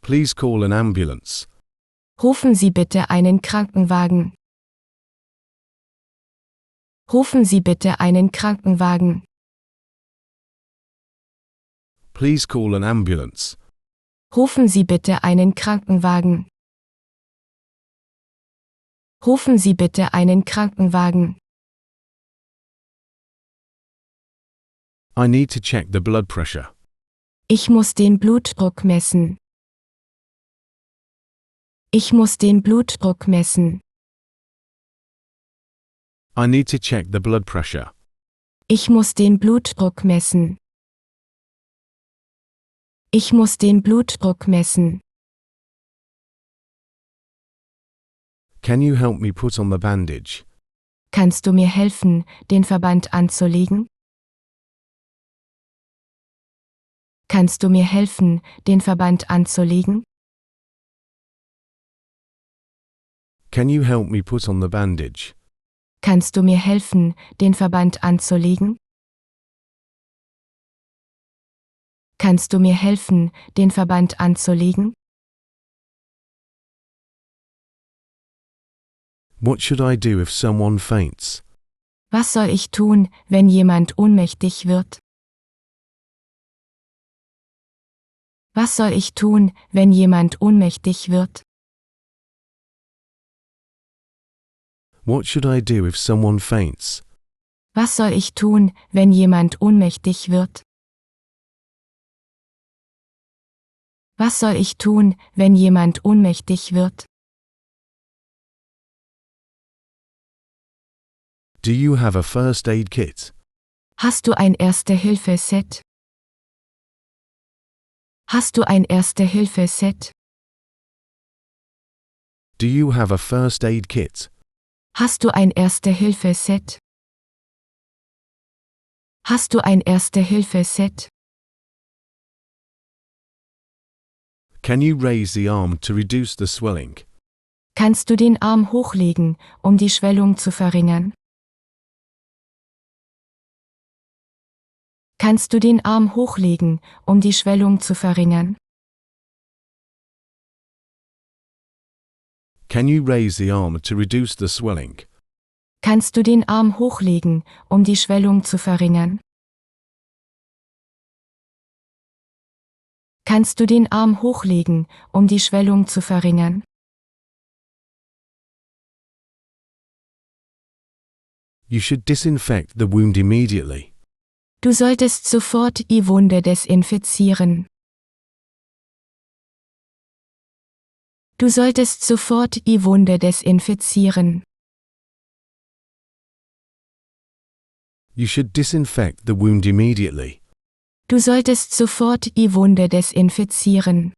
Please call an ambulance. Rufen Sie bitte einen Krankenwagen. Rufen Sie bitte einen Krankenwagen. Please call an ambulance. Rufen Sie bitte einen Krankenwagen. Rufen Sie bitte einen Krankenwagen. I need to check the blood pressure. Ich muss den Blutdruck messen. Ich muss den Blutdruck messen. I need to check the blood pressure. Ich muss den Blutdruck messen. Ich muss den Blutdruck messen. Can you help me put on the bandage? Kannst du mir helfen, den Verband anzulegen? Kannst du mir helfen, den Verband anzulegen? Can you help me put on the bandage? Kannst du mir helfen, den Verband anzulegen? Kannst du mir helfen, den Verband anzulegen? What should I do if someone faints? Was soll ich tun, wenn jemand ohnmächtig wird? Was soll ich tun, wenn jemand ohnmächtig wird? What should I do if someone faints? Was soll ich tun, wenn jemand ohnmächtig wird? Was soll ich tun, wenn jemand ohnmächtig wird? Do you have a first aid kit? Hast du ein Erste-Hilfe-Set? Hast du ein Erste-Hilfe-Set? Do you have a first aid kit? Hast du ein Erste-Hilfe-Set? Hast du ein Erste-Hilfe-Set? Can you raise the arm to reduce the swelling? Kannst du den Arm hochlegen, um die Schwellung zu verringern? Kannst du den Arm hochlegen, um die Schwellung zu verringern? Can you raise the arm to reduce the swelling? Kannst du den Arm hochlegen, um die Schwellung zu verringern? Kannst du den Arm hochlegen, um die Schwellung zu verringern? You should disinfect the wound immediately. Du solltest sofort die Wunde desinfizieren. Du solltest sofort die Wunde desinfizieren. You should disinfect the wound immediately. Du solltest sofort die Wunde desinfizieren.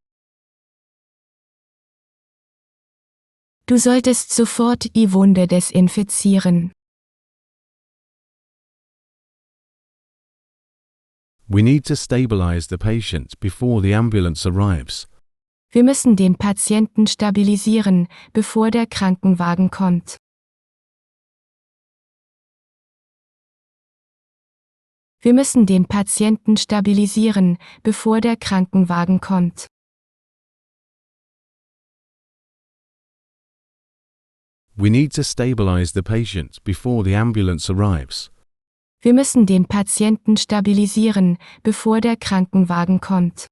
Du solltest sofort die Wunde desinfizieren. We need to stabilize the patient before the ambulance arrives. Wir müssen den Patienten stabilisieren, bevor der Krankenwagen kommt. Wir müssen den Patienten stabilisieren, bevor der Krankenwagen kommt. We need to stabilize the patient before the ambulance arrives. Wir müssen den Patienten stabilisieren, bevor der Krankenwagen kommt.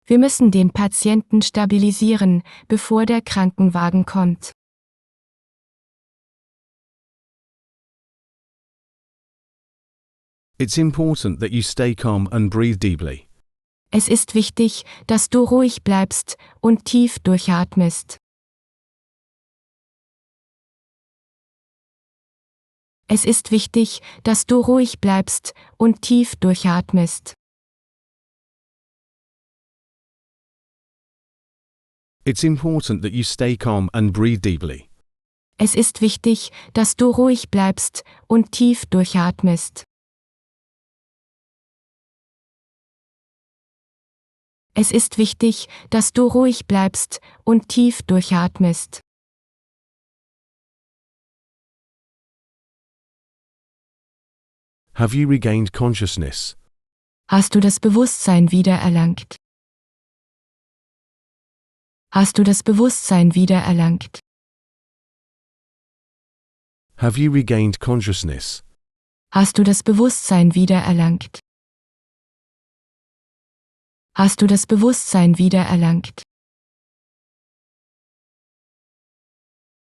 Wir müssen den Patienten stabilisieren, bevor der Krankenwagen kommt. It's important that you stay calm and breathe deeply. Es ist wichtig, dass du ruhig bleibst und tief durchatmest. Es ist wichtig, dass du ruhig bleibst und tief durchatmest. It's important that you stay calm and breathe deeply. Es ist wichtig, dass du ruhig bleibst und tief durchatmest. Es ist wichtig, dass du ruhig bleibst und tief durchatmest. Have you regained consciousness? Hast du das Bewusstsein wiedererlangt? Hast du das Bewusstsein wiedererlangt? Have you regained consciousness? Hast du das Bewusstsein wiedererlangt? Hast du das Bewusstsein wiedererlangt?